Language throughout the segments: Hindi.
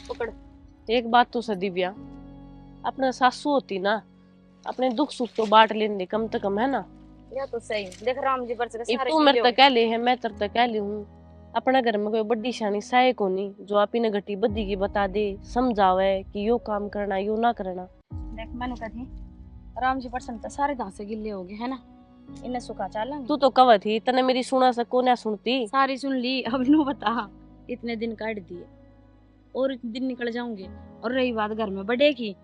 पकड़। एक बात तो सदी दिव्या, अपना सासू होती ना, अपने दुख सुख तो बांट लेने कम से कम, है ना। या तो सही देख, राम जी बरस के इब सारे तू गिले मेरे हो तक गए। कह ले है, मैं तेरे तक कह ली हूँ। अपना घर में कोई बड्डी शानी साय को नहीं जो आप इन्हें घटी बद्दी की बता दे, समझावे कि यो काम करना यो ना करना। देख मैंने कही राम जी बरसन तो सारे घासे गिले हो गए है ना, इन्हें सुखा चालेंगे। तू तो कव थी, तने मेरी सुना सको ना सुनती। सारी सुन ली, अब नू बता। इतने दिन काट दिए और इतने दिन निकल जाऊंगे। और रही बात घर में बड़े की,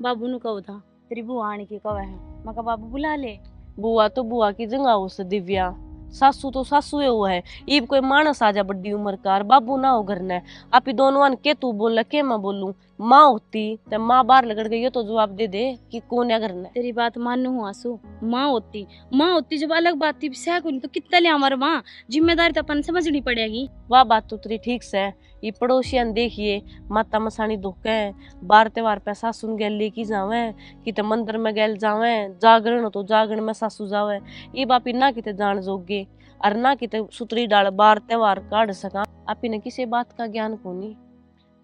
बाबू नु कहो था तेरी बुआ आने की कव है, मैं कहा बाबू बुला ले। बुआ तो बुआ की जगह उस दिव्या, सासू तो सासू वो है। इब कोई मानस आ जा बड्डी उम्र का, बाबू ना हो घर ने। आप ही दोनों अन के तू बोल के मैं बोलूं। माँ होती तो माँ बाहर लगड़ गई तो जवाब दे दे कि कौन है घर ने। तेरी बात मानू हूँ आंसू, माँ होती जब अलग बात थी, सह को नहीं तो कितना ले हमारे माँ, जिम्मेदारी तो अपन समझनी पड़ेगी। वाह बात तो तेरी ठीक से। ये पड़ोसियन देखिए, माता मसानी धोखे बार त्योहार पे सासू गेल लेके जावे, किते मंदिर में गेल जावे, जागरण हो तो जागरण में सासू जावे। ये बापी ना किते जान जोगे और ना किते सुतरी डाल बार त्योहार काट सका। आप ने किसी बात का ज्ञान को नहीं।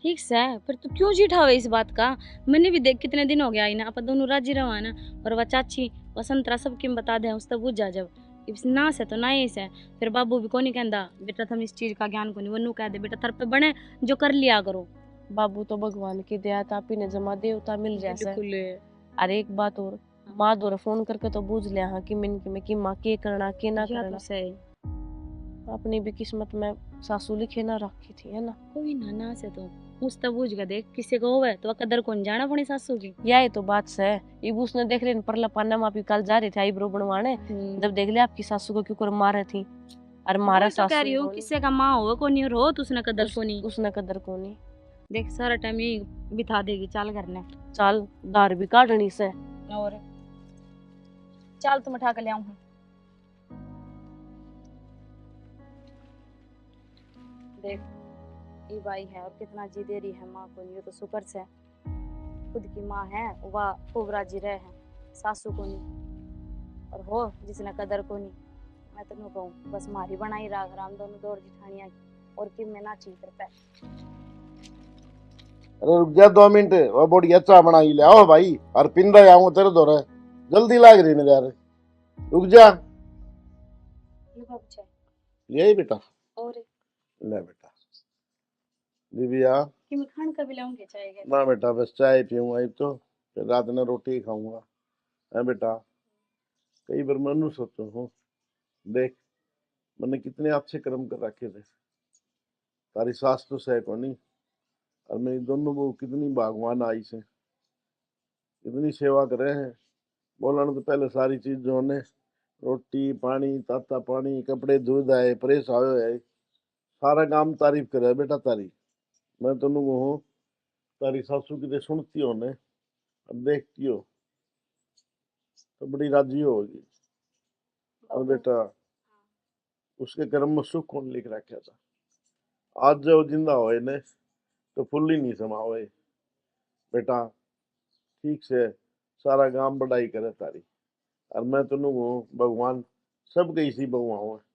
ठीक से पर तू क्यों जिठावे इस बात का। मैंने भी देख कितने दिन हो गया आई ना, अपन दोनों राजी रहा ना। और वह चाची वसंतरा सब किम बता दे उस तब बुझ जा। जब इस ना से तो ना ही से, फिर बाबू भी को नहीं कहता बेटा तुम इस चीज का ज्ञान को नहीं, वनु कह दे बेटा थर पे बने जो कर लिया करो। बाबू तो भगवान की दया था, आप ने जमा देवता मिल जैसे। बिल्कुल। अरे एक बात और, माँ दौरे फोन करके तो पूछ लिया हाँ कि मिन की मैं कि माँ के करना के ना या करना। तो सही। अपनी भी किस्मत में सासू लिखे ना रखी थी, है ना। कोई ना ना से तो उस तब बुझ गया, देख किसी को होवे तो कदर कौन जाना अपनी सासू की। यही तो बात से। इब उसने देख रहे परला पाना में आप कल जा रहे थे आईब्रो बनवाने, जब देख लिया आपकी सासू को क्यों कर मारे थी। और मारा वही तो कह रही सासू हूँ, को किसी का माँ हो को नहीं रो तो उसने कदर को नहीं। उसने कदर को नहीं। देख सारा टाइम यही बिता देगी, चाल करने। चाल दार भी काटनी से। और चाल तुम उठा के ले आऊं। देख ये भाई है और कितना जी दे रही है माँ को, ये तो शुक्र से खुद की माँ है वह खूब राजी रहे हैं, सासू को नहीं। और हो जिसने कदर को नहीं, मैं तो नहीं कहूँ बस मारी बनाई राग राम दोनों दौड़ जिठानिया की, और कि मैं ना चीतर पे। अरे रुक जा 2 मिनट, वो बढ़िया चाय बनाई ले आओ भाई, और पिंदा आऊंगा तेरे दौरे, जल्दी लाग रही मेरे यार, रुक जा। ये बाबू चाय यही बेटा, और ले बेटा दिव्या। कि मैं खान का भी लाऊंगी चाय के। ना बेटा बस चाय पीऊंगा एक तो, फिर रात में रोटी खाऊंगा, है बेटा। कई बार मैं सोचता हूँ, देख मैंने कितने अच्छे कर्म कर रखे थे, तारी सास तो सह को नहीं, और मेरी दोनों बहू कितनी भगवान आई से, कितनी सेवा करे हैं। बोलने तो पहले सारी चीज जो ने, रोटी पानी ताता पानी कपड़े दूध आए प्रेस आयो है, सारा काम तारीफ करे बेटा तारी। मैं तो हूँ तारी सासू की तो सुनती हो ने, अब देखती हो तो बड़ी राजी होगी। और बेटा उसके कर्म में सुख कौन लिख रखा था, आज जो जिंदा होए ने तो फुल ही नहीं समा होए बेटा। ठीक से सारा काम बढ़ाई करे तारी, और मैं तो हूँ भगवान सबके इसी भगवान है।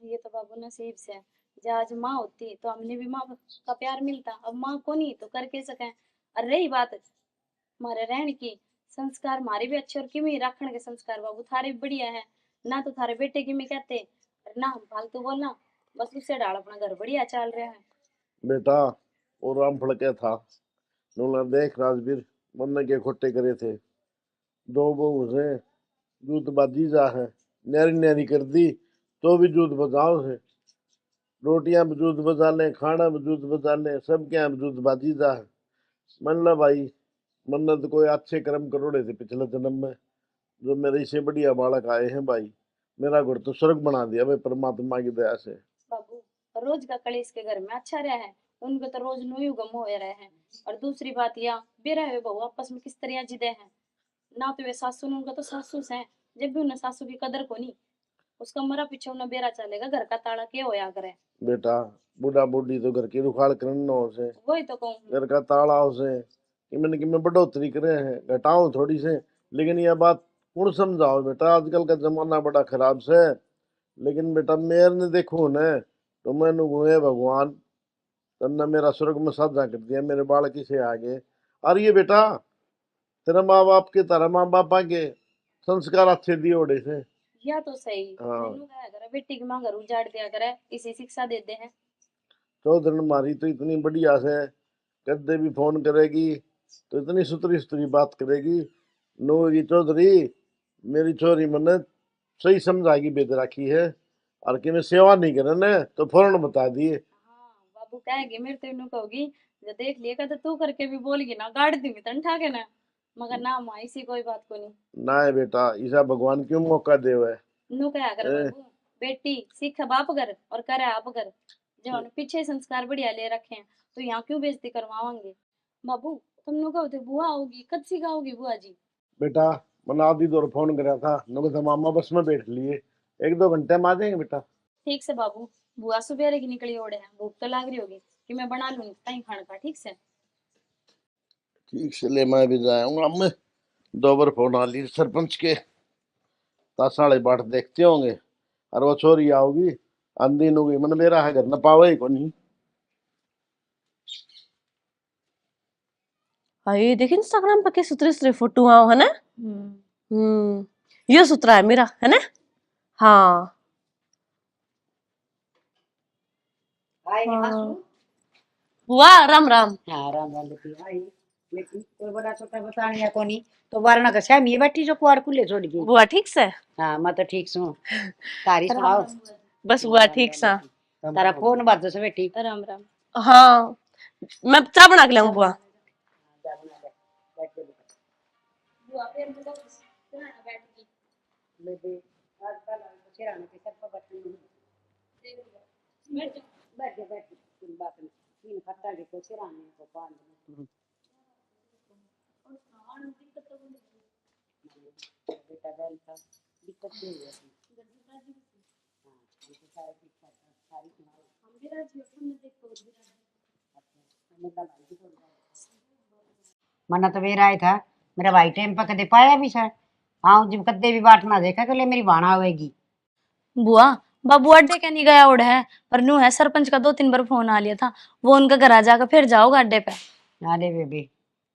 ये तो बाबू नसीब से है। जब आज माँ होती तो हमने भी माँ का प्यार मिलता, अब माँ को नहीं तो कर के सकें। और रही बात हमारे रहन की, संस्कार हमारे भी अच्छे और किमी रखने के संस्कार बाबू थारे भी बढ़िया है ना, तो थारे बेटे की में कहते और ना हम फालतू बोलना, बस उससे डाल अपना घर बढ़िया चल रहा है। बेटा और राम फड़के था, नूला देख राजवीर मन के खोटे करे थे, दो बहू से जूत बाजी जा है, न्यारी न्यारी कर दी तो भी जूत बजाओ से, रोटियां बजूत बजा ले खाना बजूत बजा ले सब क्या बजूत बाजी जा है। मन ला भाई मन तो कोई अच्छे कर्म करोड़े थे पिछले जन्म में, जो मेरे इससे बढ़िया बालक आए हैं भाई, मेरा घर तो स्वर्ग बना दिया भाई परमात्मा की दया से। बाबू रोज का कलेश के घर में अच्छा रहा है, उनको तो रोज नुई गम हो रहे हैं। और दूसरी बात यह बेरा है बहू आपस में किस तरह जिदे हैं ना, तो वे सासू ने उनका तो सासू है, जब भी उन्हें सासू की कदर को नहीं, उसका मरा पीछे उन्हें बेरा चलेगा, घर का ताला के होया करे। बेटा बूढ़ा बूढ़ी तो घर की रुखाड़ करना हो से, वही तो कहूँ। घर का ताला हो से कि मैं बढ़ोतरी करे हैं घटाऊं थोड़ी से, लेकिन यह बात कौन समझाओ बेटा, आजकल का जमाना बड़ा खराब से। लेकिन बेटा मेयर ने देखो न तो मैंने हुए भगवान तन्ने मेरा स्वर्ग में साझा कर दिया, मेरे बालक से आगे। और ये बेटा तेरा माँ बाप के, तारा माँ बापा के संस्कार अच्छे दिए ओड़े से। या तो सही हाँ मैनू कहा करे बेटी की माँ घर उजाड़ दिया करे, इसी शिक्षा देते हैं। चौधरी मारी तो इतनी बढ़िया से, कदे भी फोन करेगी तो इतनी सुतरी सुतरी बात करेगी। नूरी चौधरी मेरी छोरी मैंने सही समझाएगी, बेद राखी है। और कि मैं सेवा नहीं करे न तो फौरन बता दिए। हाँ बाबू कहेगी, मेरे तो इन्हों कहोगी जो देख लिया कर, तो तू करके भी बोलगी ना, गाड़ दूंगी तन ठाके ना। मगर ना माँ इसी कोई बात को नहीं। ना है बेटा, ईसा भगवान क्यों मौका देवे। नू कहा कर ए, बाबू, बेटी सीख बाप कर और करे आप कर। जो हमने पीछे संस्कार बढ़िया ले रखे हैं, तो यहाँ क्यों बेइज्जती करवाओगे। बाबू तुम लोग कहो थे बुआ होगी, कद सिखाओगी बुआ जी। बेटा मैंने आधी दौर फोन करा था, नुको तो मामा बस में बैठ लिए, 1-2 घंटे में आ जाएंगे बेटा। ठीक से बाबू, बुआ सुबह की निकली ओड़े हैं, भूख तो लाग रही होगी कि मैं बना लूंगी कहीं खाने का। ठीक से ठीक से ले, मैं भी जाऊंगा। मैं 2 बार फोन आ ली सरपंच के, 10 साढ़े 8 देखते होंगे। और वो छोरी आओगी आंधी नुगी, मन मेरा है घर न पावे को नहीं। हाय देख इंस्टाग्राम पे के सुतरे सुतरे फोटो आओ है ना। ये सुतरा है मेरा है ना। हाँ आई नहीं हाँ हंसू। बुआ राम राम। हाँ राम राम बेटी आई। बेटी कोई बड़ा छोटा बताने या कोनी तो वारना का शाम ये बैठी जो कुआर खुले छोड़ गई। बुआ ठीक से। हाँ मैं तो ठीक हूँ। तारी राम सुनाओ। राम बुआ जी। बस बुआ ठीक सा। तारा फोन बात से बेटी। राम राम। हाँ मैं चाय बना के लाऊं बुआ। बुआ फिर मुझे सुना ना बैठ की। बेबी आजकल सिराने के सब पर बैठी हूँ। बैठ जाओ। बैठ जा बैठ तीन बात में तीन खट्टा के को सिराने को पान और खान दिक्कत तो नहीं। बेटा गल का दिक्कत नहीं है। जल्दी राजी हो। हाँ हमको सारे ठीक सारी सुनाओ। हम भी राजी हो, हमने देखो भी राजी। मना तो मेरा आया था, मेरा भाई टाइम पर कदे पाया भी सर। हाँ जब कदे भी बाट ना देखा कि ले मेरी बाण आवेगी। बुआ बाबू अड्डे क्या नहीं गया उड़ है, पर नू है सरपंच का 2-3 बार फोन आ लिया था, वो उनका घर आ जाकर फिर जाओगा अड्डे पे। अरे बेबी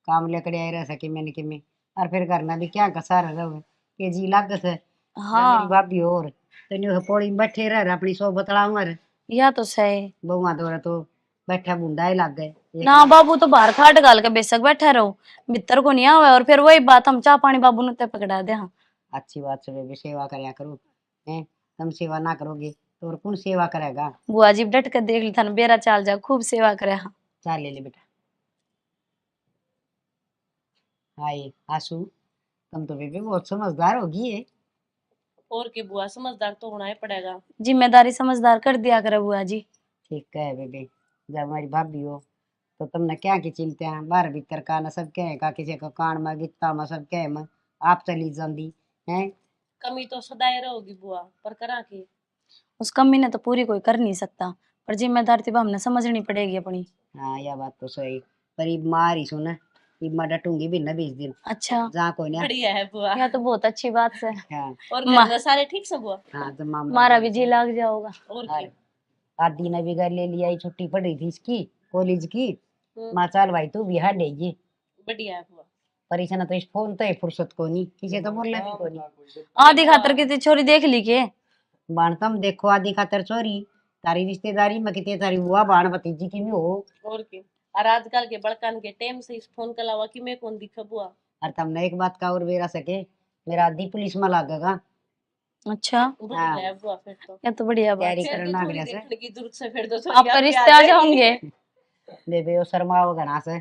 काम लेकर आई रह सके मैंने कि मैं और फिर करना भी क्या कसार रहो के जी लागत है। जब मेरी हाँ भाभी और तो न्यू पौड़ी में बैठे रह अपनी सो बतलाऊं और या तो सही। बहुआ दौरा तो बैठा बुंदा ही लग गए। ना बाबू तो बाहर खाट गाल के बेशक बैठा रहो, भीतर को नहीं आवे। और फिर वही बात, हम चाह पानी बाबू ने ते पकड़ा दे। हाँ अच्छी बात से बेबी सेवा करया करो हैं। तुम सेवा ना करोगे तो और कौन सेवा करेगा। बुआ जी डट कर देख ली था, बेरा चाल जा खूब सेवा करे। हाँ चाल ले बेटा। हाय आसू तुम तो बेबी बहुत समझदार होगी है। और के बुआ समझदार तो होना ही पड़ेगा। जिम्मेदारी समझदार कर दिया करे बुआ जी। ठीक है बेबी, जब हमारी भाभी हो तो तुमने क्या की चिंता है। बाहर भीतर का न सब कहेगा किसी का कान में गित्ता में सब कहे में आप चली जाती है। कमी तो सदाई रहोगी बुआ, पर करा के। उस कमी ने तो पूरी कोई कर नहीं सकता, पर जिम्मेदारी तो हमने समझनी पड़ेगी अपनी। हाँ यह बात तो सही, पर ये मार ही सुना ये मैं डटूंगी भी न 20 दिन अच्छा जहाँ कोई ना। बढ़िया है बुआ। यह तो बहुत अच्छी बात है। हाँ और मा- घर में सारे ठीक सब बुआ। हाँ तो मामला हमारा भी जी लाग जाओगा। और और के। आदि ने भी घर ले लिया, ये छुट्टी पड़ रही थी इसकी कॉलेज की। हम्म, माँ चल भाई तू बिहार लेगी बढ़िया है बुआ। पर इसे ना तो इस फोन तो है फुर्सत को नहीं किसी तो बोलने भी को नहीं। आधी खातर की छोरी देख ली के। बाणतम देखो आदि खातर चोरी तारी रिश्तेदारी में कितने तारी बुआ बाण भतीजी की भी हो। और के। और आजकल के बड़कन के टाइम से इस फोन के अलावा कि मैं कौन दिखा बुआ। और तुमने एक बात का और बेरा सके मेरा आदि पुलिस में लगेगा। अच्छा बढ़िया हाँ है बुआ फिर तो। यह तो बढ़िया बात। तैयारी फिर तो करना थोड़ी अगले से देखने की जरूरत से फिर तो आपका रिश्ते आ जाओगे। बेबे वो शर्मा घना से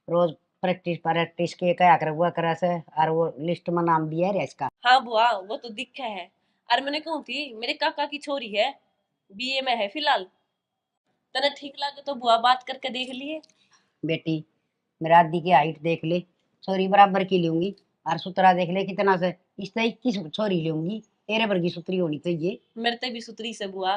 रोज प्रैक्टिस के क्या कर वो करे से और वो लिस्ट में नाम भी है इसका। हाँ बुआ वो तो दिखा है। और मैंने कहूँ थी मेरे काका की छोरी है, बीए में है फिलहाल। तने ठीक लगे तो बुआ बात करके देख लिए। बेटी मेरा आदि की हाइट देख ले छोरी बराबर की लूंगी और सुतरा देख ले कितना से इस तरह 21 छोरी लूंगी तेरे वर्गी सुतरी होनी चाहिए। मेरे ते भी सुतरी से बुआ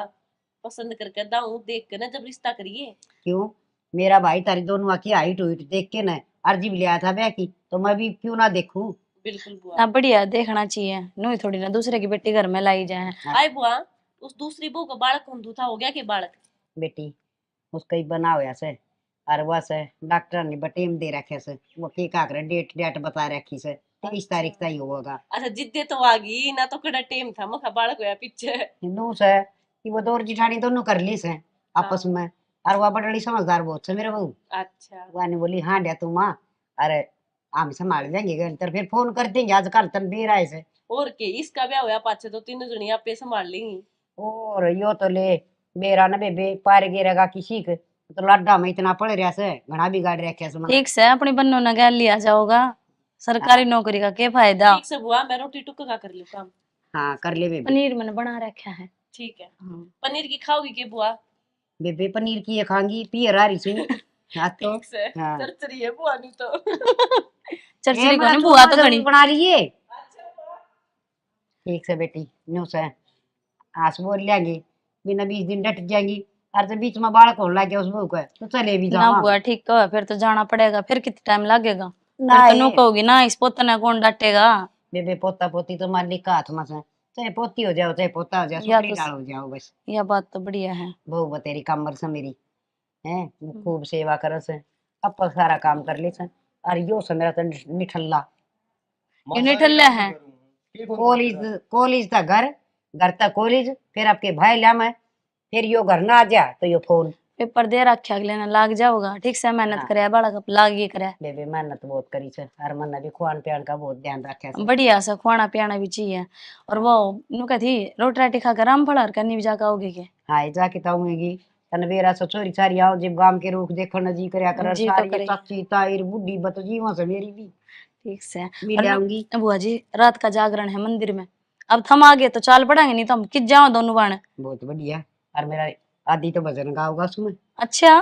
पसंद करके दाऊं देख के ना जब रिश्ता करिए। क्यों मेरा भाई तारी दोनों की हाइट हुई देख के न अर्जी भी लिया था ब्याह की तो मैं भी क्यों ना देखूं। बिल्कुल बुआ। ना बढ़िया देखना चाहिए, नू थोड़ी ना दूसरे की बेटी घर में लाई जाए। हाँ, आए बुआ उस दूसरी बहू का बालक कौन था, हो गया कि बालक। बेटी उसका ही बना हुआ से और बस डॉक्टर ने बटेम दे रखे से वो के का करे डेट डेट बता रखी से 23 तारीख तक ही होगा। अच्छा जिद्दे तो आ गई ना, तो कड़ा टेम था मखा बालक होया पीछे। हिंदू से कि वो दो जिठानी दोनों कर ली से आपस में। और वह बड़ी समझदार बहुत से मेरे बहू। अच्छा वानी बोली हाँ डे तू माँ, अरे हम संभाल लेंगे घर तर फिर फोन कर देंगे आजकल तन बेर आए से। और के इसका ब्याह होया पाछे तो तीनों जनी आपे संभाल लेंगी। और यो तो ले बेरा न बेबे पार गिरेगा किसी के तो लाडा में इतना पड़ रहा से घना बिगाड़ रखे से ठीक से अपनी बन्नों ने गैल लिया जाओगा, सरकारी नौकरी का क्या फायदा। ठीक से बुआ मैं रोटी टुक्का का कर लूं काम। हाँ कर ले बेबे। पनीर मैंने बना रखा है। ठीक है। हाँ। पनीर की खाओगी के बुआ? बेबे पनीर की ये खांगी पियर आ रही सी। हाँ तो ठीक से हाँ। चरचरी है बुआ नी तो। चरचरी को मैं नहीं तो बुआ तो जरूर घनी। बना रही है। ठीक से बेटी न्यू से आस बोल लेंगे बिना 20 दिन डट जाएंगी और जब बीच में बालक होने लग गया उस बहू का तो चले भी ना जाओ। बुआ ठीक तो है, फिर तो जाना पड़ेगा, फिर कितना टाइम लगेगा। ना फिर तो नो ये- कहोगी ना इस पोतने कौन डांटेगा। बेबे पोता पोती तो मालिक का हाथ में से चाहे पोती हो जाओ चाहे पोता हो जाओ या सुपरी तो डाल हो जाओ बस। यह बात तो बढ़िया है। बहू बतेरी कमर से मेरी है खूब सेवा करे से अब सारा काम कर ले से। और यो से मेरा तो निठल्ला यूनिट ठल्ला है। कॉलेज कॉलेज तक घर घर तक कॉलेज फिर आपके भाई ला में फिर यो घर ना आ जा तो यो फोन। पेपर दे रखे अगले ने लाग जाओगा। ठीक से मेहनत हाँ। करे बड़ा कप लाग ये करे। बेबे मेहनत बहुत करी से और मन भी खान पियान का बहुत ध्यान रखे से। बढ़िया सा खाना पियाना भी चाहिए। और वो नु कथी रोटी राटी खाकर आम फड़ा करनी भी जाकर आओगे के। हाँ जाके ताऊंगी तनवेरा से चोरी चारी आओ जब गांव के रूख देखो न जी करया कर जी तो सारी करे। चाची ताईर बुढ़ी बत जीवा से मेरी भी ठीक से मिल आऊंगी। बुआ जी रात का जागरण है मंदिर में, अब थम आगे तो चाल पड़ेंगे, नहीं तो हम किस जाओ दोनों बाण। बहुत बढ़िया। और मेरा आदि तो भजन गाओगा उसमें। अच्छा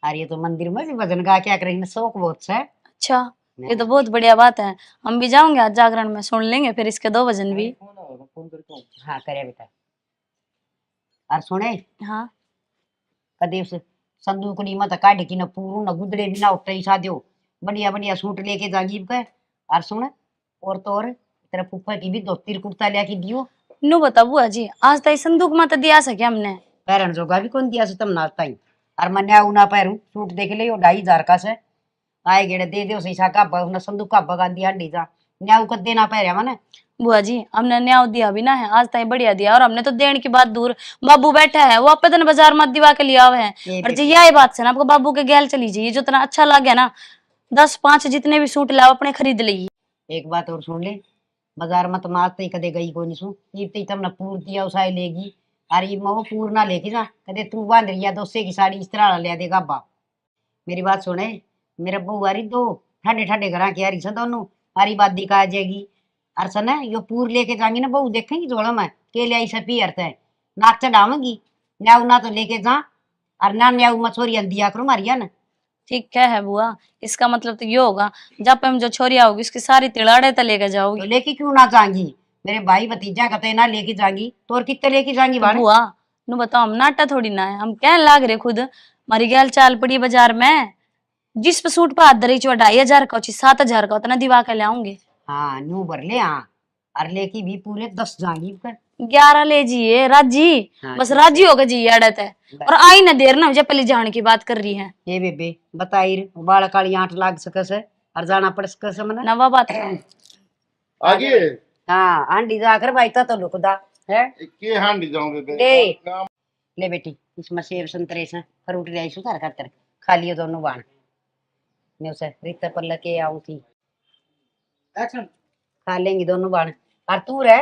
और ये तो मंदिर में भी भजन गा क्या करेंगे शौक बहुत से। अच्छा, ये तो बहुत बढ़िया बात है। हम भी जाओगे आज जागरण में, सुन लेंगे फिर इसके 2 भजन भी। हाँ करे बेटा। और सुने हाँ कदे उस संदूक नी मत काढ़ की न पूरू न गुदड़े भी ना उठे सा दियो बढ़िया बढ़िया सूट लेके जागीब के। और सुन और तो और तेरा फूफा की भी धोती कुर्ता लिया की दियो। नु बता बुआ जी आज तक संदूक मत दिया सके हमने। पैरन जोगा भी कौन दिया से तुम नाचता ही। और मैं न्याऊ ना पैरू सूट देख ले 2,500 का से आए गेड़े दे दो शीशा का न संदूक का बगा दिया हंडी जा न्याऊ कर देना पैर मैंने। बुआ जी हमने न्याय दिया भी ना है, आज तक बढ़िया दिया। और हमने तो देने की बात दूर, बाबू बैठा है वो आपे बाजार मत दिवा के लिया हुआ है। और जी यही बात से ना आपको बाबू के गैल चली जाइए, जो इतना अच्छा लगे ना 10-5 जितने भी सूट लाओ अपने खरीद लीजिए। एक बात और सुन ले बाजार मत मारते ही कदे गई कोई नहीं सुन ये तुमने पूर दिया उसाई लेगी। और ये मो पूर ना लेके जा कदे तू बांध रिया दोसे की साड़ी इस तरह ले देगा बा। मेरी बात सुने मेरे बहू आ रही दो ठाडे ठाडे घर की आ रही से दोनों हरी बात दिखा जाएगी। और सने यो पूर लेके जाएंगी ना बहू देखेंगी जोड़ा में के ले आई से पियर है नाक चढ़ावेंगी न्याऊ ना तो लेके जा और ना न्याऊ मछोरिया दिया करो मारिया ना। ठीक है बुआ, इसका मतलब तो ये होगा जब हम जो छोरिया होगी उसकी सारी तिलाड़े तो लेके तो जाओगी। लेके क्यों ना जाएंगी मेरे भाई भतीजा कहते ना लेके जाएंगी तो और कितने लेके जाएंगी बाड़े। बुआ नु बताओ हम नाटा थोड़ी ना है, हम क्या लाग रहे खुद। हमारी गैल चाल पड़ी बाजार में जिस पे सूट पे हाथ धरी 2,500 का 7,000 का उतना दिवा के लाऊंगे। हाँ नू भर ले हाँ और लेके भी पूरे 10 जाएंगी कर। 11 ले जिए राजी। हाँ, बस ठीक राजी होगा जी अड़त है। और आई ना देर ना जब पहले जाने की बात कर रही है। ये बेबे बताई बाल काली आंट लाग सके से और जाना पड़ सके से मने। नवा बात आगे हाँ आंटी जाकर भाई तो लुकदा है के हांडी जाऊंगे बे ले काम ले बेटी इसमें सेब संतरे से फ्रूट ले आई सुधार खातर खा लियो दोनों बाण मैं उसे रिश्ते पर लेके आऊं थी एक्शन खा लेंगी दोनों बाण। और तू रह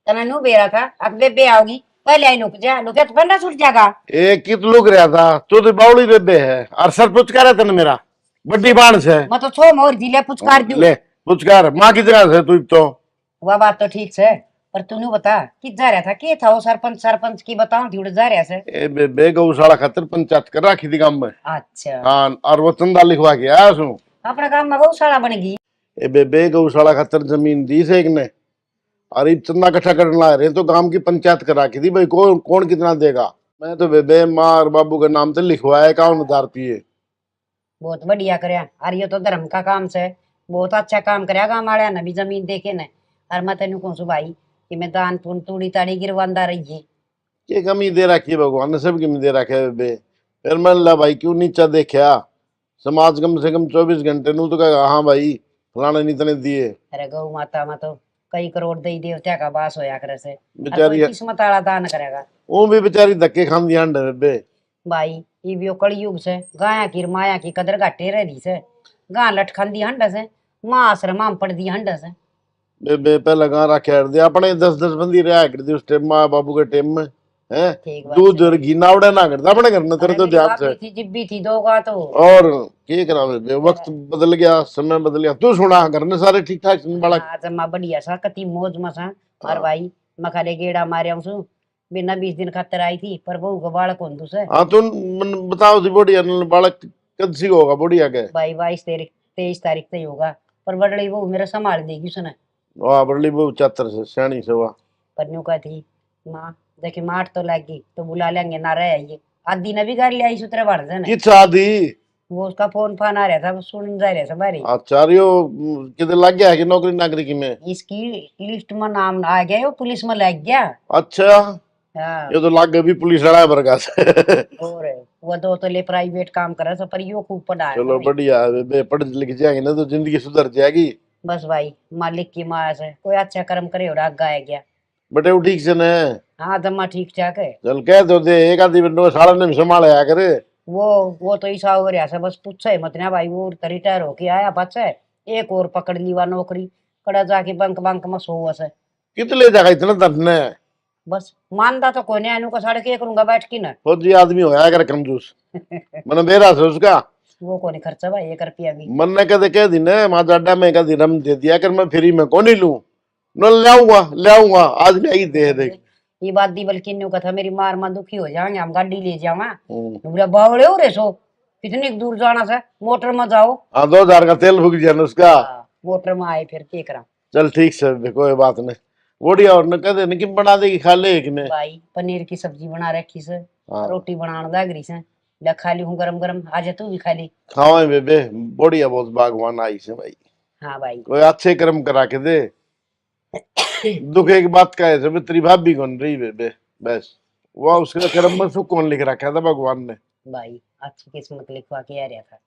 तने नू बेरा था अब बेबे आओगी पहले आई लुक जा लुके तो बंदा छूट जाएगा। ए कित लुक रहा था तू तो बावड़ी बेबे है और सर पुचकारा तने मेरा बड्डी बाण से मैं तो छो मोर जिले पुचकार दूं। ले पुचकार मां की जगह से तू तो वह बात तो ठीक है पर तूने बता किस जा रहा था के था वो सरपंच सरपंच की बताऊं थी उड़ जा रहा से। ए बेबे गौशाला खातिर पंचायत कर रखी थी गांव में। अच्छा हाँ और वो चंदा लिखवा के आया सुन अपना काम में गौशाला बन गई। ए बेबे गौशाला खातिर जमीन दी से एक ने और ये चंदा इकट्ठा करने ला रहे तो गांव की पंचायत करा की थी भाई कौन कौन कितना देगा। मैं तो बेबे माँ और बाबू के नाम से लिखवाया 51,000 रुपये। बहुत बढ़िया करया और ये तो धर्म का काम से बहुत अच्छा काम करया गाँव वाले ने भी जमीन देखे ने। और मैं तेन कहूँ सु भाई कि मैं दान पुन तूड़ी ताड़ी गिरवांदा रही ये कमी दे रखी है भगवान ने सब कमी दे रखे है बेबे फिर मैंने ला भाई क्यों नीचा देखा, समाज कम से कम 24 घंटे नू तो कहेगा हाँ भाई फलाने ने इतने दिए। अरे गौ माता में तो कई करोड़ देवी देवता का वास होया करे से, और बेचारी कोई किस्मत वाला दान करेगा। वो भी बेचारी धक्के खांदी अंडे बेबे। भाई ये भी कलयुग से गाया की माया की कदर घाटे रह दी से, गा लटखंदी हंड से, माँ आश्रम में पड़ दी हंड से। बेबे पहले गां रखे दे अपने 10-10 बंदी रहा कर दी उस टाइम माँ बाबू के टाइम में है। ठीक बात दूध है। और घी नावड़े ना करता अपने घर में, तेरे अरे तो मेरी ध्यान भाभी से। थी जिब्बी थी दोगा तो। और क्या करा बेबे, वक्त बदल गया, समय बदल गया। तू सुना घर में सारे ठीक ठाक सुन बालक? आज मैं बढ़िया सा कति मौज में सा। और हाँ। भाई मैं खाले गेड़ा मारे हूँ बिना 20 दिन खातर आई थी, पर बहू का बालक कौन दूसरे। हाँ तो बताओ सी बढ़िया बालक कद सी होगा बढ़िया के? भाई 22-23 तारीख तक होगा, पर बड़ली बहू मेरा संभाल देगी उसने। वाह बड़ली बहु चातर से सियानी से वाह। पर न्यू का थी माँ देखी माठ तो लगी तो बुला लेंगे ना रहे आइए। आदि ने भी घर ले आई सुतरे बढ़ जाने। किस शादी? वो उसका फोन फान आ रहा था, वो सुन जा रहा था बारी। आचार्यो किधर लग गया है कि नौकरी नागरिक में? इसकी लिस्ट में नाम आ गया, वो पुलिस में लग गया। अच्छा, हाँ। ये तो लग गया भी पुलिस वाला बरगा से। और वो दो तो ले प्राइवेट काम कर रहा था, पर यो खूब पढ़ा है चलो भाई। बढ़िया है बे, पढ़ लिख जाएंगे ना तो जिंदगी सुधर जाएगी। बस भाई मालिक की माया से कोई अच्छा कर्म करे और आगे आया गया। बटे वो ठीक से न? हाँ दम्मा ठीक ठाक है। चल कह दो दे एक आधी बंदो सारा ने संभाल आया करे। वो तो ईसा हो रहा बस पूछे मत ना भाई, वो रिटायर होके आया पाछे, एक और पकड़ ली वा नौकरी, कड़ा जाके बैंक बैंक में सो से। कितने जगह इतना धन है? बस मानदा तो कोई नहीं, का साढ़े के करूंगा बैठ की ना। फौजी आदमी होया कर कंजूस। मैंने बेरा से उसका वो को नहीं खर्चा भाई 1 रुपया भी। मन ने कदे कह दी ने माँ जाडा में कदी रम दे दिया कर, मैं फ्री में कौन ही लूं न ले आऊंगा आज नहीं दे दे। ये बात दी बल्कि न्यू कथा मेरी मार मां दुखी हो जाएंगे, हम गाड़ी ले जावा। बोला बावड़े हो रे सो कितनी दूर जाना से, मोटर में जाओ। हाँ 2000 का तेल फूक दिया उसका। मोटर में आए फिर के करा। चल ठीक से कोई बात नहीं, बढ़िया। और न कदे न कि बना देगी खा ले कि ने? भाई पनीर की सब्जी बना रखी से, हाँ। रोटी बनाने लग रही से, ले खा ली हूँ गरम गरम, आज तू भी खा ली। खाओ बेबे बढ़िया, बहुत बागवान आई से भाई। हाँ भाई। कोई अच्छे कर्म करा के दे। दुखे की बात का है तेरी भाभी कौन रही बेबे, बस वो उसके कर्म में सुख कौन लिख रखा था भगवान ने? भाई अच्छी किस्मत लिखवा के आ रहा था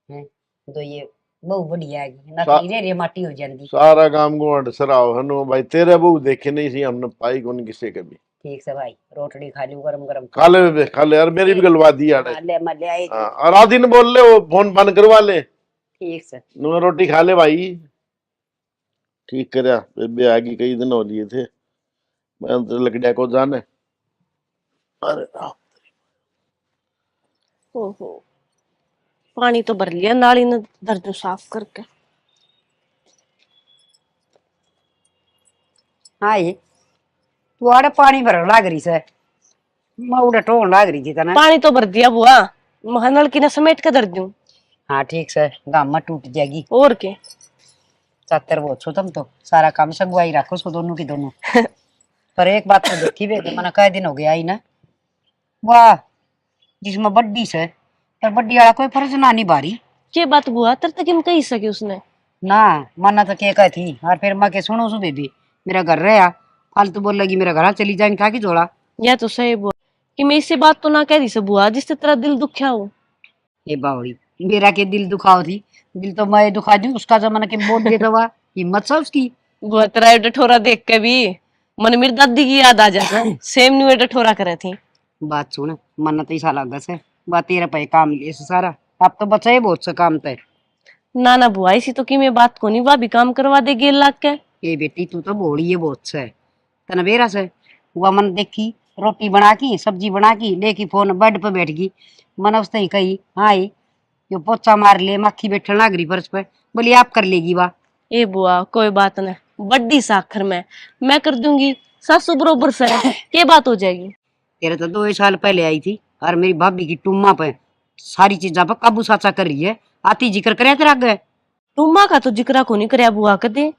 हैं, तो ये बहुत बढ़िया है ना, सा- रे रे माटी हो जाती। सारा काम गुआंढ सराव हनु भाई, तेरे बहू देखे नहीं सी हमने पाई कौन किसे कभी। ठीक से भाई रोटी खा ली गरम गरम। खा ले बेबे खा ले यार, मेरी भी गलवा दी यार। हाँ, ले मैं ले आई। हाँ, और आधी ने बोल ले वो फोन बंद करवा ले। ठीक से। नु रोटी खा ले भाई। ठीक करया बेबे आगे कई दिन हो लिए थे, मैं तो लकड़िया को जाने। अरे ओहो, पानी तो भर लिया नाली ने दर्जों साफ करके। हाँ ये तू आड़े पानी भर लाग रही से, मैं उड़े टोन लाग रही थी तना। पानी तो भर दिया बुआ, मैं नलकी ने समेट के धर दूं। हाँ ठीक से, गाम में टूट जाएगी। और के चातर वो छो तुम तो सारा काम संगवाई रखो सो दोनों की दोनों। पर एक बात तो देखी वे तो मना कई दिन हो गया ही ना, वाह जिसमें बड्डी से, पर बड्डी वाला कोई फर्ज ना निभारी। के बात बुआ तर तक हम कही सके उसने ना मना तो के थी, और फिर मैं के सुनो सु बेबी मेरा घर रहा फालतू बोल लगी मेरा घर चली जाएंगे खा की जोड़ा। या तो सही बुआ कि मैं इससे बात तो ना कह दी से बुआ जिससे तेरा दिल दुखा हो। ये बावड़ी मेरा के दिल दुखाओ थी, दिल तो मैं दुखा दूं उसका जमाना के बोल दे दवा हिम्मत सा उसकी। बुआ तेरा डठोरा देख के भी मन मेरी दादी की याद आ जाता सेम न्यू डठोरा करे थी। बात सुन मन तो ऐसा लगा से बात तेरा पे काम लिए से सारा, अब तो बचा ही बहुत सा काम तय। ना ना बुआ इसी तो की मैं बात को नहीं, वह भी काम करवा देगी लाग के। ये बेटी तू तो बोली है बहुत से तना बेरा से, वह मन देखी रोटी बना की सब्जी बना की लेके फोन बेड पे बैठ गई, मन उसने ही कही हाँ यो पोचा मार ले मक्खी बैठने लग रही फर्श पे, बोली आप कर लेगी वाह। ए बुआ कोई बात नहीं, बड्डी साखर में मैं कर दूंगी, सासू बरोबर से के बात हो जाएगी। तेरे तो 2 साल पहले आई थी और मेरी भाभी की टुम्मा पे सारी चीजा पर काबू साचा कर रही है, आती जिक्र करे तेरा गए। टूमा का तो जिक्र को नहीं कराया बुआ कदे,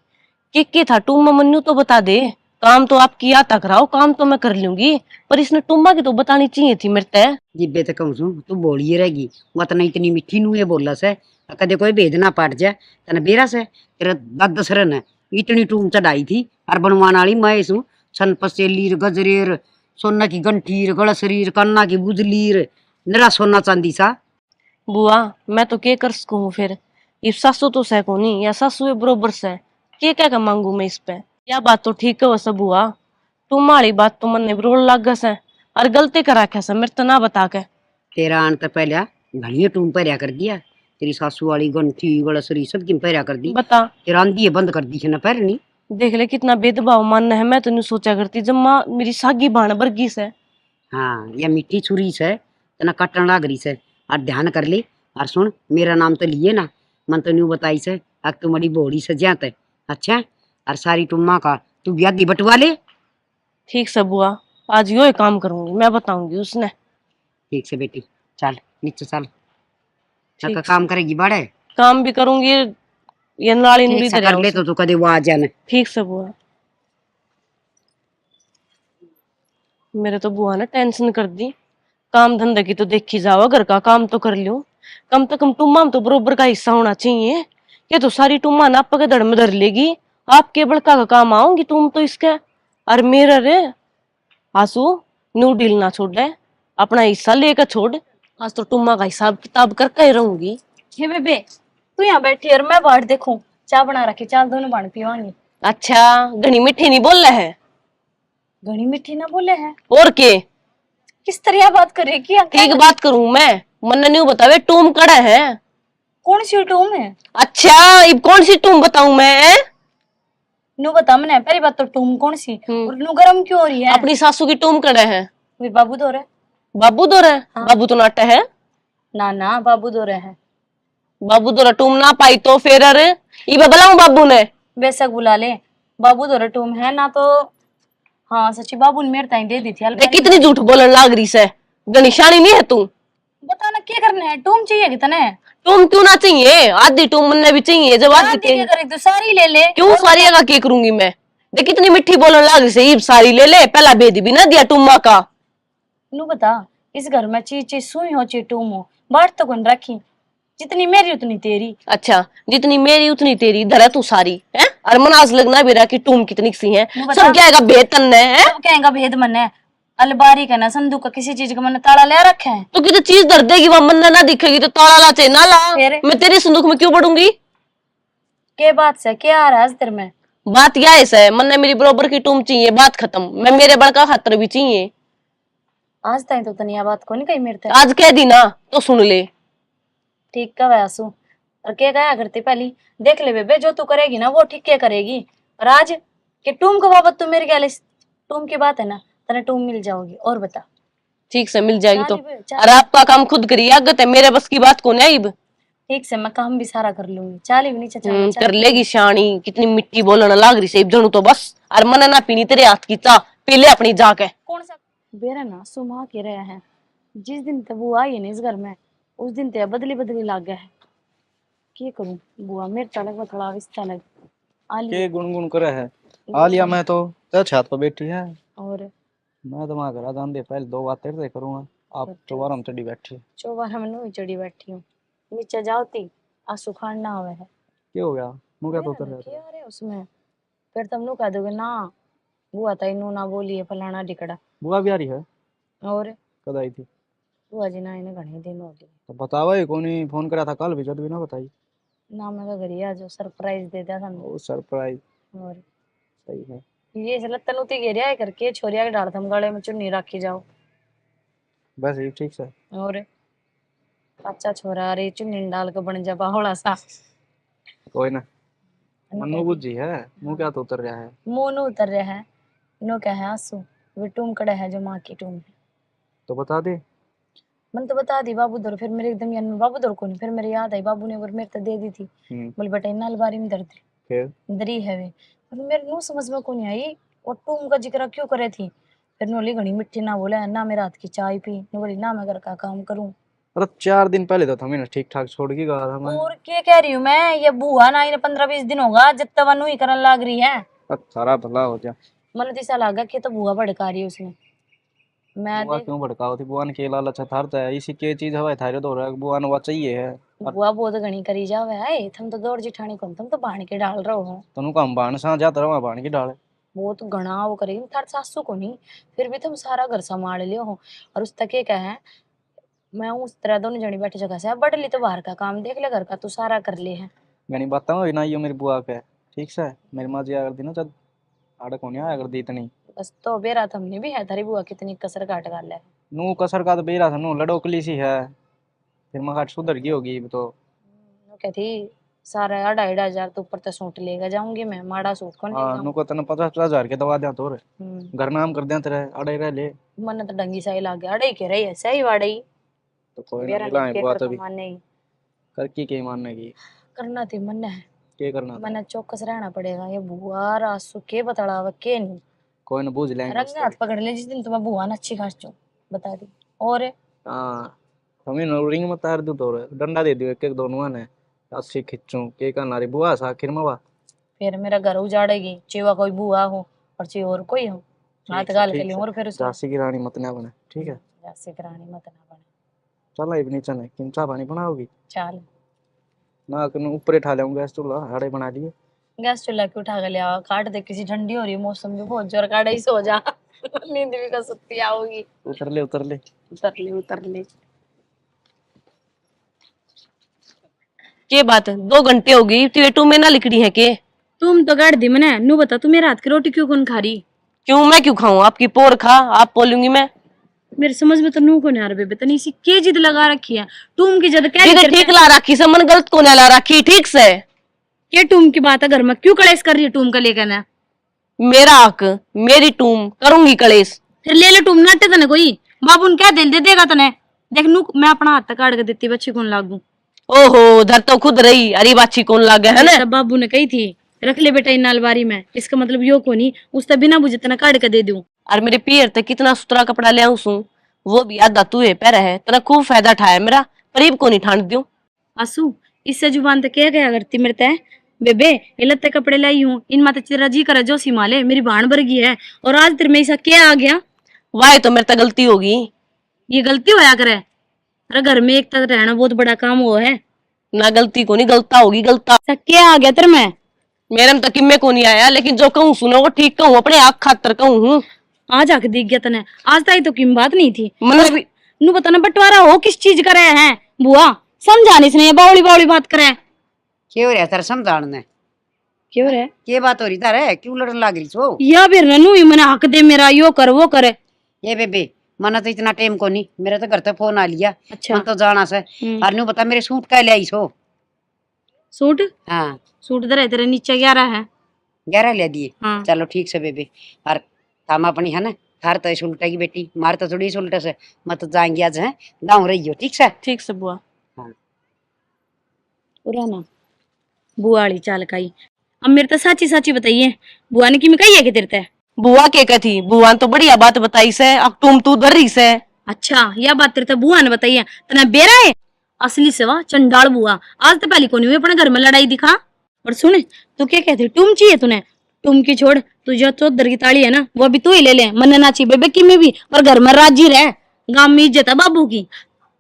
के था टूमा मन्नू तो बता दे, काम तो आपकी आता कराओ, काम तो मैं कर लूंगी, पर इसने टूमा की तो बतानी चाहिए थी मेरे तय। जिब्बे तक कहूँ तू बोलिए रहेगी वतना इतनी मीठी नू ये बोला से, कदे कोई भेद ना पाट जाए तना बेरा से तेरा दादा सरन है इतनी टूम चढ़ाई थी और बनवान वाली मैं सू सन पसेलीर गजरेर सोना की गंठीर गड़सरीर कन्ना की बुजलीर नरा सोना चांदी सा। बुआ मैं तो के कर सकूं फिर, इस सासू तो सह को नहीं या सासू है बरोबर से, के क्या मांगू मैं इस पे। या बात तो ठीक है वैसे बुआ, तुम्हारी बात तो मन ने रोल लाग गस है और गलती करा क्या से मेरे तो ना बता के। तेरा आन तो पहले घड़िया टूम भरिया कर दिया, तेरी सासू वाली गंठी गड़सरी सब की भरिया कर दी, बता तेरा आंधी बंद कर दी ना पैरनी। देख ले कितना भेदभाव मानना है, मैं तो नहीं सोचा करती जब माँ मेरी सागी बाण बरगी से। हाँ या मिट्टी छुरी से तना कटन लाग रही से, और ध्यान कर ले। और सुन मेरा नाम तो लिए ना, मन तो न्यू बताई से अब तुम्हारी बोड़ी से जाते। अच्छा और सारी टुम्मा का तू ब्यादी बटवा ले। ठीक से बुआ, आज यो ही काम करूंगी, मैं बताऊंगी उसने। ठीक से बेटी, चल नीचे चल, ठीक से। काम करेगी बड़े। काम भी करूंगी, ये नाली ठीक नुली से कर ले तो तू कदे वो आ जाने। ठीक से बुआ। मेरे तो बुआ ने टेंशन कर दी, काम धंधे की तो देखी जाओ, घर का काम तो कर लूं, कम से कम टुम्मा में तो बरोबर का हिस्सा होना चाहिए। ये तो सारी टुम्मा नाप के धड़ में धर लेगी, आपके बड़का का काम आऊंगी तुम तो इसके। और मेरा रे आंसू नू डील ना छोड़े, अपना हिस्सा लेकर छोड़, आज तो टुम्मा का हिसाब किताब करके ही रहूंगी। हे बेबे, तू यहाँ बैठी और मैं बाहर देखूं, चाय बना रखी, चाल दोनों बाण पीवांगी। अच्छा घनी मिठी नहीं बोल रहे है, घनी मिठी ना बोले है, और के किस तरह बात करे कि ठीक बात करूं मैं, मन न्यू बतावे टूम कड़ा है। कौन सी टूम है? अच्छा अब कौन सी टूम बताऊं मैं? नू बता मने, पहली बात तो टूम कौन सी और नू गरम क्यों हो रही है? अपनी सासू की टूम कड़ा है। वे बाबू दो रहे। बाबू दो रहे? हाँ। बाबू तो नाटा है। ना ना बाबू दो रहे हैं। बाबू दो टूम ना पाई तो फिर अरे इबे बुलाऊं बाबू ने? बेशक बुला ले, बाबू दो टूम है ना तो। हाँ सच्ची बाबू ने मेरे ताई दे दी थी देख कितनी झूठ बोलने लाग रही से, निशानी नहीं है तू। बता ना क्या करना है, टूम चाहिए कितने? टूम क्यों ना चाहिए, आधी टूम मन भी चाहिए, जब आधी क्या करे तो सारी ले ले। क्यों सारी का के करूंगी मैं? देख कितनी मिठी बोलने लाग रही से, ईब सारी ले ले, पहला भेद भी ना दिया टूमा का। नू बता, इस घर में चीज चीज सुई हो ची टूम हो, बाट तो कौन रखी, जितनी मेरी उतनी तेरी। अच्छा जितनी मेरी उतनी तेरी, धरा तू सारी है, और मनाज लगना भी रहा कि टूम कितनी सी है, सब क्या भेद तन्ने है। सब कहेगा भेद मन है, अलबारी का ना संदूक का किसी चीज का मन ताला ले रखे है। तो किसी चीज धर देगी वहां मन ना दिखेगी तो ताला ला चाहे ना ला, फिर? मैं तेरे संदूक में क्यों बढ़ूंगी? के बात से क्या आ रहा है तेरे में? बात क्या है, मन ने मेरी बरोबर की टूम चाहिए, बात खत्म। मैं मेरे बड़का खातर भी चाहिए। आज तक तो तनिया बात को नहीं कही मेरे ते। आज कह दी ना तो सुन ले। ठीक का वैसू और क्या कहा करती पहली, देख ले बेबे जो तू करेगी ना वो ठीक क्या करेगी। और आज के टूम का बाबत तू मेरे क्या टूम की बात है ना, तने टूम मिल जाओगी। और बता ठीक से मिल जाएगी तो, चल और आपका काम खुद करिए, आगत है मेरे बस की बात को नहीं। ठीक से मैं काम भी सारा कर लूंगी, चाली भी नहीं चचा कर लेगी शानी, कितनी मिट्टी बोलने लाग रही से जनू तो बस। और मन ना पीनी तेरे हाथ की चाह, पी ले अपनी जाके। कौन सा बेरा ना सुमा के रहे हैं, जिस दिन तक वो आई है ना इस घर में उस दिन ते बदली बदली लाग गया है। क्या करूं बुआ, मेरे तलक में थोड़ा विस्ता लग के गुनगुन करे है। आलिया मैं तो तेरे छत पर बैठी है, और मैं तो वहां घर जान दे पहले दो बात तेरे से करूंगा। आप चौबारा में चढ़ी बैठी चौबारा में नहीं चढ़ी बैठी हूँ, नीचे जाओती आंसू खाना हुआ है। क्या हो गया? मुंह क्या तो उतर रहा क्या रे उसमें, फिर तुम लोग कह दोगे ना बुआ ताई नू ना बोलिए फलाना टिकड़ा। बुआ भी आ रही है? और कद आई थी? बुआ जी ना इन्हें घने दिन हो गए तो बतावा ही कौन ही फोन करा था कल भी, जब भी ना बताई ना, मैं तो घर आ जो सरप्राइज दे दिया था। ओ सरप्राइज, और सही है। ये चल तनुती घेरिया करके छोरिया के डाल थम गले में चुन्नी रखी जाओ बस ये ठीक से। और अच्छा छोरा रे चुन्नी डाल के बन जा बाहोला सा। कोई ना, मनु बुझी है, मुंह क्या तो उतर रहा है। मुंह नु उतर रहा है, नो क्या है आंसू, वे टूम कड़ा है जो माँ की टूम है। तो बता दे। मन तो बता दी बाबू दर, फिर मेरे एकदम याद में बाबू दर को नहीं, फिर मेरे याद आई बाबू ने और मेरे तो दे दी थी। बोले बेटा इन अलबारी में दर्द फिर दरी है वे, पर मेरे नु समझ में को नहीं आई वो टूम का जिक्र क्यों करे थी। फिर नोली घनी मिट्टी ना बोला ना मेरे हाथ की चाय पी, नो बोली ना मैं घर का काम करूं। अरे 4 दिन पहले तो था मैंने ठीक ठाक छोड़ के गया था मैं। और क्या कह रही हूँ मैं, ये बुआ ना इन्हें 15-20 दिन होगा जब तक वनु ही करन लाग रही है। सारा भला हो जा। मन तो ऐसा लगा कि तो बुआ भड़का रही है उसने। मैं बुआ क्यों भड़काओ थी? बुआ ने के लालच थारता है, इसी के चीज हवा थारे दो रहा बुआ ने वो चाहिए है। बुआ बहुत घनी करी जावे है, तुम तो दौड़ जिठानी को तुम तो बाण के डाल रहे हो। तनु काम बाण सा जाता रहा बाण की डाले बहुत घना वो करेगी थार सासू को नहीं, फिर भी तुम सारा घर संभाल लियो हो। और उस तक क्या है मैं उस तरह दोनों जनी बैठे जगह से बढ़ ली तो बाहर का काम देख ले, घर का तू सारा कर ले है। मैंने बताऊँ ना यो मेरी बुआ के ठीक से मेरी माँ जी अगर दी ना जब आड़े को नहीं अगर दी इतनी बस तो बेरा हमने भी है, थारी बुआ कितनी कसर काट कर ले। नू कसर का तो बेरा था नू लड़ोकली सी है, फिर मैं सुधर गई होगी तो। वो कहती सारा 2,500 तो ऊपर तो सूट लेगा जाऊंगी मैं, माड़ा सूट कौन ले हाँ जाऊं। नू को तने 50,000 के दवा दिया तोर घर नाम कर दिया तेरे अड़े रह ले। मन तो डंगी सही लाग गया, अड़े के रही है सही वाड़ई तो कोई ना बेरा मिला है के बुआ कर तभी माने ही कर की मानने की करना थी मन है। के करना था? मन चौकस रहना पड़ेगा, ये बुआ रासू के बतड़ावा के नहीं कोई ना बूझ लेंगे रंग हाथ पकड़ ले जिस दिन तुम्हें बुआ ने अच्छी खास चो बता दी। और हाँ हमें नो रिंग में तार दू तो डंडा दे दियो एक एक दोनों ने अस्सी खिच्चू के का नारी बुआ सा आखिर में वा फिर मेरा घर उजाड़ेगी, चिवा कोई बुआ हो और ची और कोई हो हाथ गाल के लिए और फिर उसे झांसी की रानी मत ना बने ठीक है। झांसी की रानी मत ना बने। चल अब नीचे ने किंचा पानी बनाओगी चल ना कन ऊपर उठा लेऊंगा गैस चूल्हा हाड़े बना लिए गैस चूल्हा के उठा के ले आओ, काट दे किसी ठंडी हो रही मौसम भी बहुत जोर काट ही सो जा नींद भी का सुत्ती आओगी। उतर ले उतर ले उतर ले उतर ले। के बात 2 घंटे हो गई तू में ना लिखड़ी है के? तुम तो गाड़ दी मैंने, नू बता तू मेरे हाथ की रोटी क्यों कौन खा रही? क्यों मैं क्यों खाऊं? आपकी पोर खा आप बोलूंगी मैं? मेरे समझ में तो नू को नहीं आ रहा बेबे, तनी सी के जिद लगा रखी है तुम की जद कह जिधर ठीक ला रखी से मन गलत को ना ला रखी ठीक से। ये टूम की बात है घर में क्यों कलेश कर रही है टूम का लेकर ना? मेरा हक मेरी टूम करूंगी कलेश। फिर ले ले टूम नाटे तने कोई बाबू ने क्या दिल दे देगा तने? देख नू मैं अपना हाथ तक काट के देती बच्ची कौन लागू। ओहो धर तो खुद रही अरे बाची कौन लागे है ना? सब बाबू ने कही थी रख ले बेटा इन अलमारी में, इसका मतलब यो को नहीं उससे बिना बुझे तना काट के दे दूं। और मेरे पियर तक कितना सुतरा कपड़ा ले आऊं सू वो भी आधा तू है पैर है तना खूब फायदा उठाया मेरा परीब को नहीं ठांड दूं। आसू इससे जुबान तक क्या गया करती मेरे तय बेबे ये लत्ते कपड़े लाई हूँ इन माता तेरा जी करा जो सिमाले मेरी भाण बरगी है और आज तेरे में ऐसा क्या आ गया? वाह तो मेरे तक गलती होगी। ये गलती होया करे? अरे घर में एक तरह रहना बहुत बड़ा काम वो है ना गलती को नहीं गलता होगी गलता। क्या आ गया तेरे में? मेरे में तो किम्मे को नहीं आया लेकिन जो कहूँ सुनो वो ठीक कहूँ अपने आँख खातर कहूँ हूँ। आज आके दिख गया तने, आज तक तो किम बात नहीं थी। मतलब भी नू बताना बंटवारा हो किस चीज का रहे हैं बुआ समझाने से नहीं बावली बावली बात करे। क्यों हो रहा तेरा समझाने? क्यों रे ये बात हो रही तारे क्यों लड़न लाग रही छो? या फिर ननू ही मैंने हक दे मेरा यो कर वो करे। ये बेबे मना तो इतना टाइम को नहीं, मेरा तो घर तक फोन आ लिया अच्छा मन तो जाना से। और नू बता मेरे सूट का ले आई छो? सूट हाँ सूट दे तेरे नीचे 11 है। 11 ले दिए? हाँ चलो ठीक से बेबे। और थाम अपनी है ना थार तो ऐसे उल्टा की बेटी मार तो थोड़ी उल्टा से मत तो जाएंगे आज है गाँव रही हो ठीक से। ठीक से बुआ। पुराना बुआड़ी चाल काई अब मेरे तो साची साची बताइए बुआ ने की में कही है कि तेरे ते? बुआ के कथी बुआ तो बढ़िया बात बताई से अब तू डर रही से। अच्छा यह बात तेरे ते बुआ ने बताई है तना बेरा है असली सेवा चंडाल बुआ आज तो पहली कोनी हुई अपने घर में लड़ाई दिखा। और सुन तू क्या कहती टूम चाहिए तूने? टूम की छोड़ तू जो चौधर की ताली है ना वो भी तू ही ले ले मन ना चाहिए बेबे की में भी और घर में राजी रह गांव में इज्जत है बाबू की।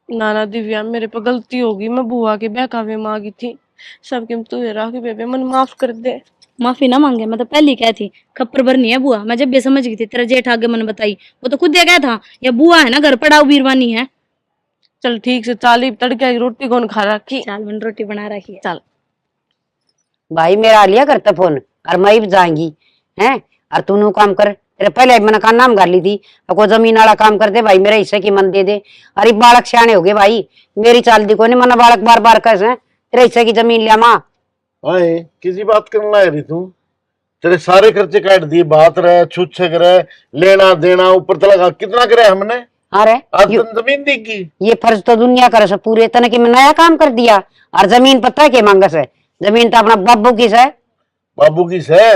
नाना दिव्या मेरे पे गलती होगी मैं बुआ के बहकावे मांगी थी सबके तू रहा कि बेबे मन माफ कर दे। माफी ना मांगे मैं तो पहली क्या थी खप्पर भरनी है बुआ मैं जब भी समझ गई थी तेरा जेठ आगे मन बताई वो तो खुद क्या था या बुआ है ना घर पड़ाऊ बीरवानी है। चल ठीक से चाली तड़के की रोटी कौन खा रखी? चाल मैंने रोटी बना रखी है। चल भाई मेरा आ लिया करता फोन और मैं भी जाएंगी हैं और तू काम कर तेरे पहले मैंने का नाम कर ली थी अब को जमीन वाला काम कर दे भाई मेरे हिस्से की मन दे दे। अरे बालक सियाने हो गए भाई मेरी चाल दी को नहीं मना बालक बार बार कैसे तेरे हिस्से की जमीन लिया माँ। आए किसी बात करने ला रही तू? तेरे सारे खर्चे काट दिए बात रहे छूत छक रहे लेना देना ऊपर तलक कितना करे हमने। अरे आज तुम जमीन देगी ये फर्ज तो दुनिया करे से पूरे तने की मैं नया काम कर दिया और जमीन पता है के मांगस है जमीन तो अपना बाबू की है। बाबू की है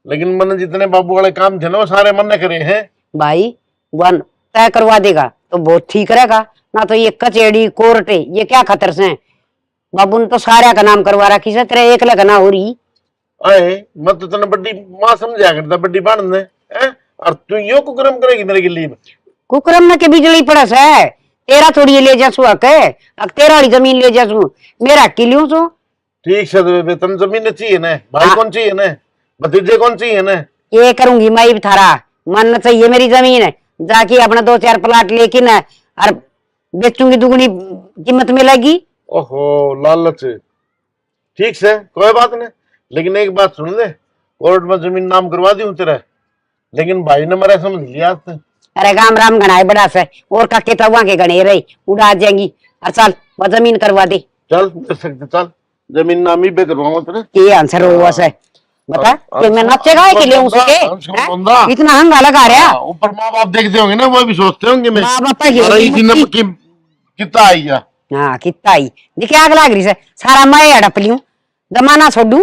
लेकिन मैंने जितने बाबू वाले काम थे ना वो सारे मन ने करे हैं। भाई वन तय करवा देगा तो बहुत ठीक रहेगा ना तो ये कचेड़ी कोर्टे ये क्या खतर से हैं? बाबू ने तो सारे का नाम करवा रखी से तेरे एक लग ना हो रही। आए मैं तो तने बड्डी माँ समझा करता बड्डी बांध ने और तू यो कुकरम करेगी मेरे के लिए? कुकरम में के बिजली पड़स है तेरा थोड़ी ले जासू के अब तेरा वाली जमीन ले जासू मेरा की लियो सो। ठीक से बेबे तन जमीन चाहिए ना भाई कौन चाहिए ना भतीजे कौन चाहिए ना? ये करूंगी मैं भी थारा मन चाहिए मेरी जमीन है जाके अपना 2-4 प्लाट लेकिन और बेचूंगी दुगनी कीमत मिलेगी। ओहो लालच, ठीक से कोई बात नहीं, लेकिन एक बात सुन ले, कोर्ट में जमीन नाम करवा दी हूँ तेरा, लेकिन भाई ने मेरा समझ लिया आज तक। अरे गाम राम गणाए बड़ा से और का के तवा के गणे रही उड़ा जाएंगी। और चल वो जमीन करवा दे। चल दे सकते, चल जमीन नाम ही पे करवाऊंगा तेरे। के आंसर हो से बता कि मैं नाचेगा है कि ले उसके इतना हंगा लगा रहा। हाँ, ऊपर माँ बाप देखते होंगे ना, वो भी सोचते होंगे मैं माँ बाप कितना आई गया। हाँ कितना ही दिखे आग लाग रही से सारा मैं हड़प लियूं जमाना छोड़ू।